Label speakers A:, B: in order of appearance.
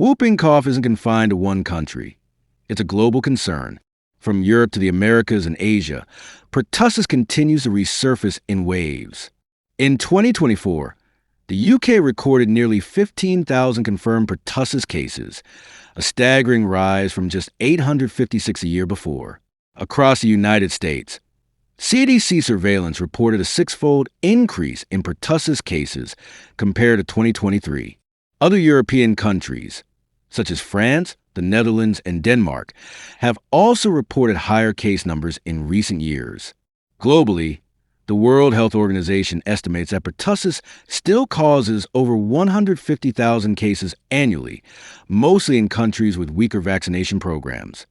A: Whooping cough isn't confined to one country. It's a global concern. From Europe to the Americas and Asia, pertussis continues to resurface in waves. In 2024, the UK recorded nearly 15,000 confirmed pertussis cases, a staggering rise from just 856 a year before. Across the United States, CDC surveillance reported a six-fold increase in pertussis cases compared to 2023. Other European countries, such as France, the Netherlands, and Denmark, have also reported higher case numbers in recent years. Globally, the World Health Organization estimates that pertussis still causes over 150,000 cases annually, mostly in countries with weaker vaccination programs.